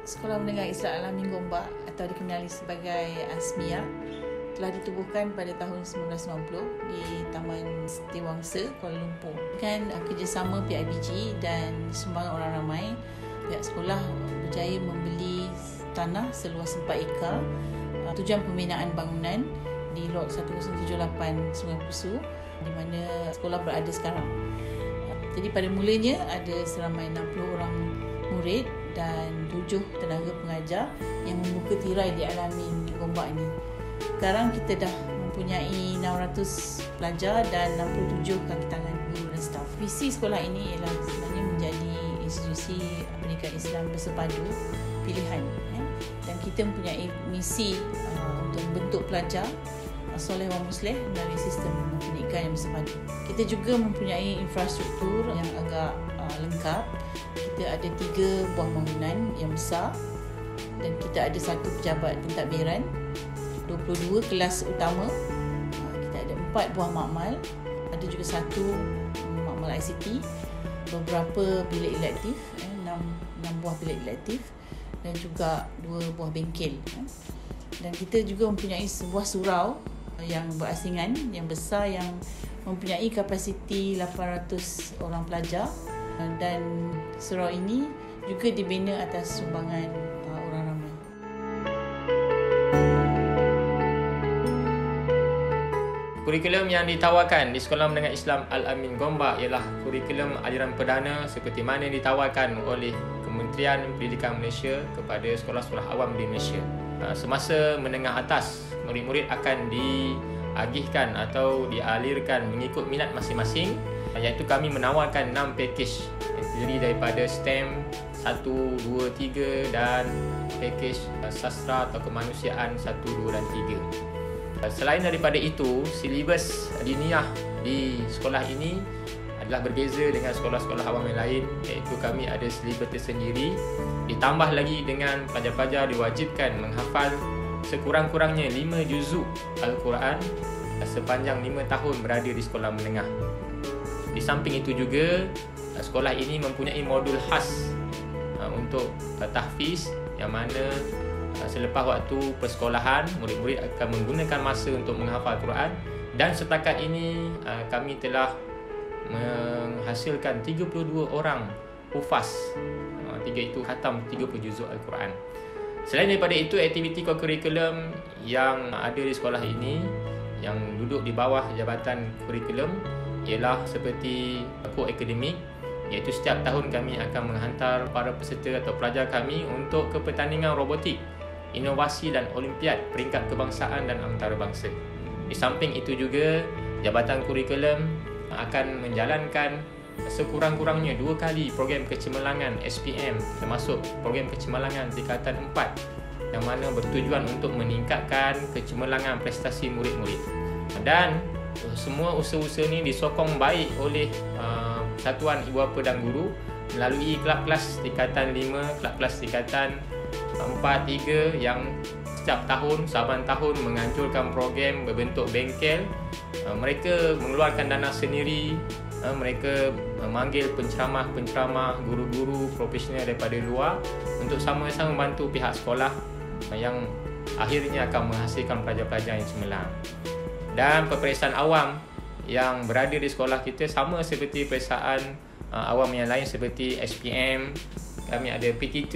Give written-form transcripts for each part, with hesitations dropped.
Sekolah Menengah Islam Al-Amin Gombak atau dikenali sebagai ASMIA telah ditubuhkan pada tahun 1990 di Taman Setiawangsa, Kuala Lumpur. Kerjasama PIBG dan sumbangan orang ramai, pihak sekolah berjaya membeli tanah seluas 4 ekar. Tujuan pembinaan bangunan di Lot 1078 Sungai Pusu, di mana sekolah berada sekarang. Jadi pada mulanya ada seramai 60 orang murid dan 7 tenaga pengajar yang membuka tirai di Al-Amin Gombak ini. Sekarang kita dah mempunyai 600 pelajar dan 67 kaki tangan guru dan staf. Visi sekolah ini ialah sebenarnya menjadi institusi pendidikan Islam bersepadu pilihan. Dan kita mempunyai misi untuk membentuk pelajar soleh wa musleh melalui sistem pendidikan yang bersepadu. Kita juga mempunyai infrastruktur yang agak lengkap. Kita ada 3 buah bangunan yang besar dan kita ada 1 pejabat pentadbiran, 22 kelas utama, kita ada 4 buah makmal, ada juga 1 makmal ICT, beberapa bilik elektif, 6 buah bilik elektif dan juga 2 buah bengkel. Dan kita juga mempunyai sebuah surau yang berasingan yang besar yang mempunyai kapasiti 800 orang pelajar, dan surau ini juga dibina atas sumbangan orang ramai. Kurikulum yang ditawarkan di Sekolah Menengah Islam Al-Amin Gombak ialah kurikulum aliran perdana seperti mana yang ditawarkan oleh Kementerian Pendidikan Malaysia kepada sekolah-sekolah awam di Malaysia. Semasa menengah atas, murid-murid akan diagihkan atau dialirkan mengikut minat masing-masing, iaitu kami menawarkan 6 pakej yang terdiri daripada STEM 1, 2, 3 dan pakej sastra atau kemanusiaan 1, 2 dan 3. Selain daripada itu, silibus diniah di sekolah ini adalah berbeza dengan sekolah-sekolah awam yang lain, iaitu kami ada silibus tersendiri. Ditambah lagi dengan pelajar-pelajar diwajibkan menghafal sekurang-kurangnya 5 juzuk Al-Quran sepanjang 5 tahun berada di sekolah menengah. Di samping itu juga, sekolah ini mempunyai modul khas untuk tahfiz, yang mana selepas waktu persekolahan, murid-murid akan menggunakan masa untuk menghafal Quran, dan setakat ini kami telah menghasilkan 32 orang hufaz. 3 itu khatam 30 juzuk Al-Quran. Selain daripada itu, aktiviti kurikulum yang ada di sekolah ini yang duduk di bawah jabatan kurikulum ialah seperti ko-akademik, iaitu setiap tahun kami akan menghantar para peserta atau pelajar kami untuk ke pertandingan robotik, inovasi dan olimpiad peringkat kebangsaan dan antarabangsa. Di samping itu juga, jabatan kurikulum akan menjalankan sekurang-kurangnya 2 kali program kecemerlangan SPM, termasuk program kecemerlangan tingkatan 4, yang mana bertujuan untuk meningkatkan kecemerlangan prestasi murid-murid. Dan semua usaha-usaha ini disokong baik oleh Satuan Ibu Bapa dan Guru melalui kelab kelas tingkatan 5, kelab kelas tingkatan 4, 3 yang setiap tahun, saban tahun menganjurkan program berbentuk bengkel. Mereka mengeluarkan dana sendiri, mereka memanggil penceramah-penceramah, guru-guru profesional daripada luar untuk sama-sama membantu pihak sekolah yang akhirnya akan menghasilkan pelajar-pelajar yang cemerlang. Dan peperiksaan awam yang berada di sekolah kita sama seperti peperiksaan awam yang lain seperti SPM, kami ada PT3,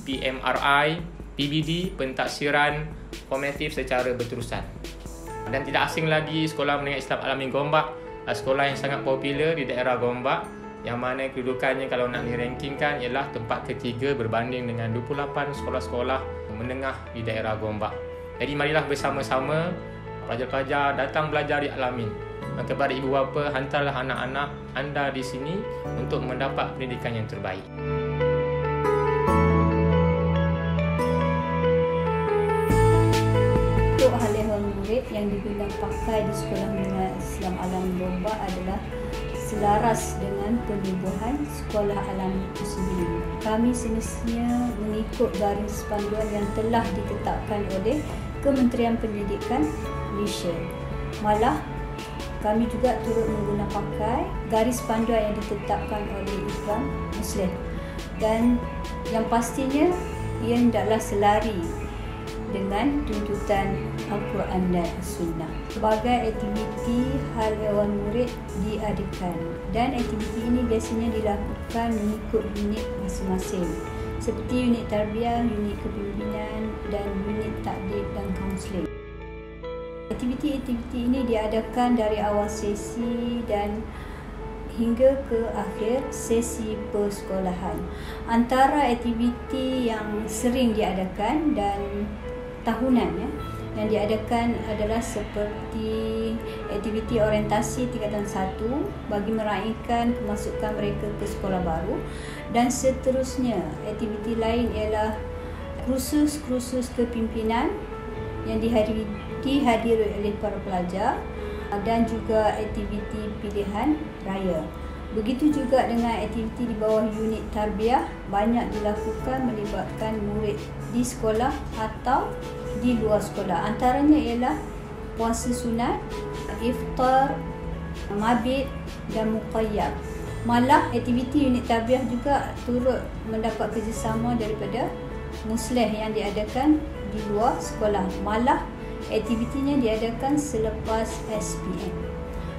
PMRI, PBD, pentaksiran formatif secara berterusan. Dan tidak asing lagi, Sekolah Menengah Islam Al-Amin Gombak, sekolah yang sangat popular di daerah Gombak, yang mana kedudukannya kalau nak dirankingkan ialah tempat ketiga berbanding dengan 28 sekolah-sekolah menengah di daerah Gombak. Jadi marilah bersama-sama pelajar-pelajar datang belajar di Al-Amin. Kepada ibu bapa, hantarlah anak-anak anda di sini untuk mendapat pendidikan yang terbaik. Untuk hal-hal murid yang dibina pakai di Sekolah Menengah Islam Al-Amin Gombak adalah selaras dengan penubuhan Sekolah Al-Amin itu sendiri. Kami semestinya mengikut garis panduan yang telah ditetapkan oleh Kementerian Pendidikan Malaysia. Malah kami juga turut menggunakan pakai garis panduan yang ditetapkan oleh Ikram Muslim. Dan yang pastinya ia hendaklah selari dengan tuntutan Al-Quran dan As-Sunnah. Sebagai aktiviti hal ehwal murid diadakan, dan aktiviti ini biasanya dilakukan mengikut unit masing-masing, seperti unit tarbiyah, unit kepimpinan dan unit takdib dan kaunseling. Aktiviti-aktiviti ini diadakan dari awal sesi dan hingga ke akhir sesi persekolahan. Antara aktiviti yang sering diadakan dan tahunan yang diadakan adalah seperti aktiviti orientasi tingkatan 1 bagi meraihkan kemasukan mereka ke sekolah baru, dan seterusnya. Aktiviti lain ialah kursus-kursus kepimpinan yang dihadiri oleh para pelajar, dan juga aktiviti pilihan raya. Begitu juga dengan aktiviti di bawah unit tarbiyah, banyak dilakukan melibatkan murid di sekolah atau di luar sekolah. Antaranya ialah puasa sunat, iftar, mabit dan muqayyab. Malah aktiviti unit tarbiyah juga turut mendapat kerjasama daripada musleh yang diadakan di luar sekolah. Malah aktivitinya diadakan selepas SPM.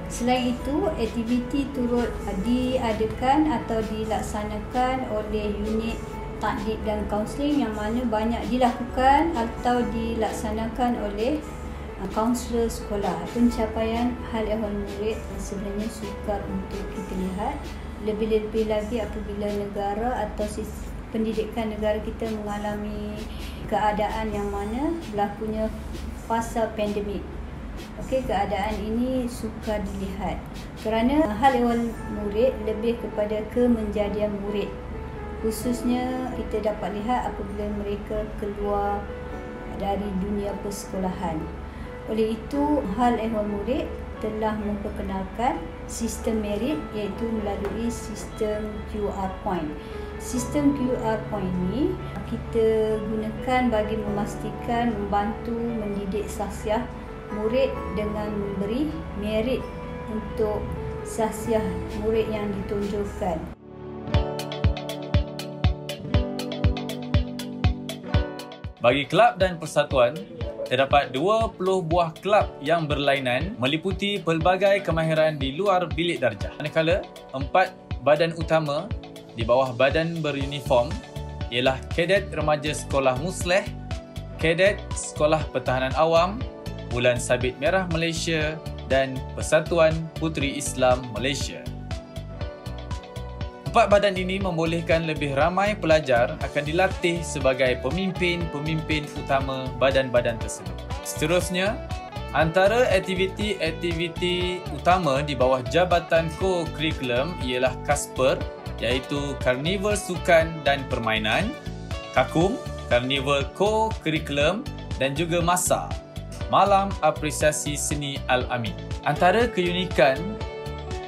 Selain itu, aktiviti turut diadakan atau dilaksanakan oleh unit takdib dan kaunseling, yang mana banyak dilakukan atau dilaksanakan oleh kaunselor sekolah. Pencapaian hal ehwal murid sebenarnya sukar untuk kita lihat, lebih-lebih lagi apabila negara atau pendidikan negara kita mengalami keadaan yang mana berlakunya fasa pandemik. Keadaan ini sukar dilihat kerana hal ehwal murid lebih kepada kemenjadian murid. Khususnya kita dapat lihat apabila mereka keluar dari dunia persekolahan. Oleh itu, hal ehwal murid telah memperkenalkan sistem merit, iaitu melalui sistem QR point. Sistem QR point ini kita gunakan bagi memastikan membantu mendidik sahsiah murid dengan memberi merit untuk sahsiah murid yang ditunjukkan. Bagi kelab dan persatuan, terdapat 20 buah kelab yang berlainan meliputi pelbagai kemahiran di luar bilik darjah. Manakala 4 badan utama di bawah badan beruniform ialah Kadet Remaja Sekolah Musleh, Kadet Sekolah Pertahanan Awam, Bulan Sabit Merah Malaysia dan Persatuan Puteri Islam Malaysia. 4 badan ini membolehkan lebih ramai pelajar akan dilatih sebagai pemimpin-pemimpin utama badan-badan tersebut. Seterusnya, antara aktiviti-aktiviti utama di bawah Jabatan Co-Curriculum ialah Kasper, iaitu Karnival Sukan dan Permainan, Kakum, Karnival Co-Curriculum, dan juga Masa, Malam Apresiasi Seni Al-Amin. Antara keunikan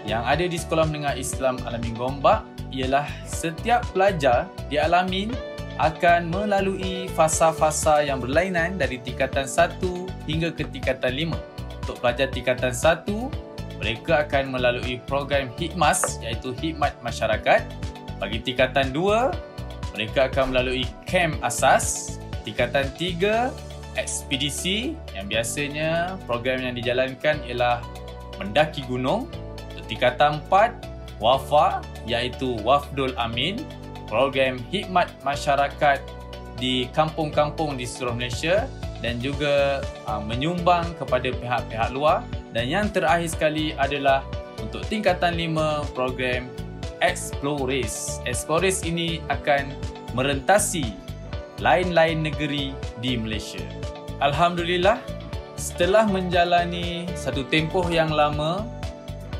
yang ada di Sekolah Menengah Islam Al-Amin Gombak ialah setiap pelajar di Al-Amin akan melalui fasa-fasa yang berlainan dari tingkatan 1 hingga ke tingkatan 5. Untuk pelajar tingkatan 1, mereka akan melalui program Hikmas, iaitu Khidmat Masyarakat. Bagi tingkatan 2, mereka akan melalui Kem Asas. Tingkatan 3, Ekspedisi, yang biasanya program yang dijalankan ialah mendaki gunung. Untuk tingkatan 4, Wafa, iaitu Wafdul Amin, program Khidmat Masyarakat di kampung-kampung di seluruh Malaysia dan juga menyumbang kepada pihak-pihak luar. Dan yang terakhir sekali adalah untuk tingkatan 5, program Explores. Explores ini akan merentasi lain-lain negeri di Malaysia. Alhamdulillah, setelah menjalani satu tempoh yang lama,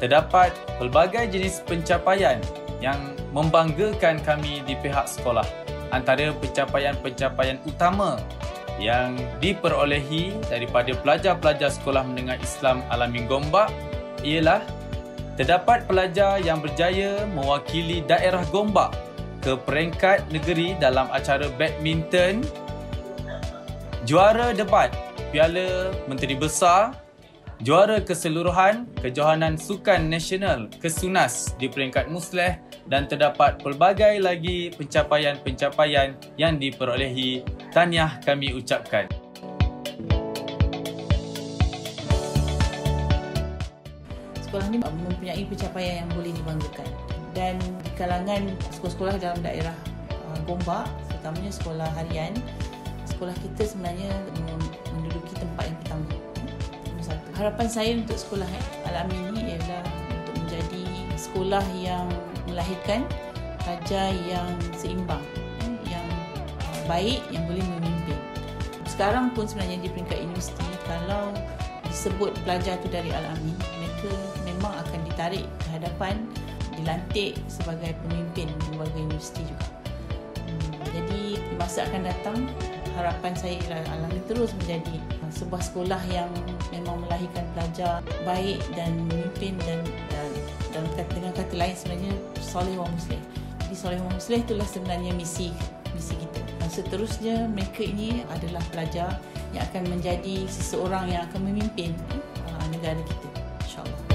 terdapat pelbagai jenis pencapaian yang membanggakan kami di pihak sekolah. Antara pencapaian-pencapaian utama yang diperolehi daripada pelajar-pelajar Sekolah Menengah Islam Al-Amin Gombak ialah terdapat pelajar yang berjaya mewakili daerah Gombak ke peringkat negeri dalam acara badminton, juara debat Piala Menteri Besar juara keseluruhan Kejohanan Sukan Nasional Kesunas di peringkat Musleh dan terdapat pelbagai lagi pencapaian-pencapaian yang diperolehi. Tahniah kami ucapkan. Sekolah ini mempunyai pencapaian yang boleh dibanggakan, dan di kalangan sekolah-sekolah dalam daerah Gombak, terutamanya sekolah harian, sekolah kita sebenarnya menduduki tempat yang pertama. Harapan saya untuk sekolah Al-Amin ini ialah untuk menjadi sekolah yang melahirkan pelajar yang seimbang, yang baik, yang boleh memimpin. Sekarang pun sebenarnya di peringkat universiti, kalau disebut pelajar tu dari Al-Amin, mereka memang akan ditarik ke hadapan, dilantik sebagai pemimpin lembaga universiti juga. Jadi di masa akan datang, harapan saya ialah Al-Amin terus menjadi sebuah sekolah yang memang melahirkan pelajar baik dan memimpin, dan dengan kata lain sebenarnya soleh wa musleh. Jadi soleh wa musleh itulah sebenarnya misi kita. Dan seterusnya mereka ini adalah pelajar yang akan menjadi seseorang yang akan memimpin negara kita, insya-Allah.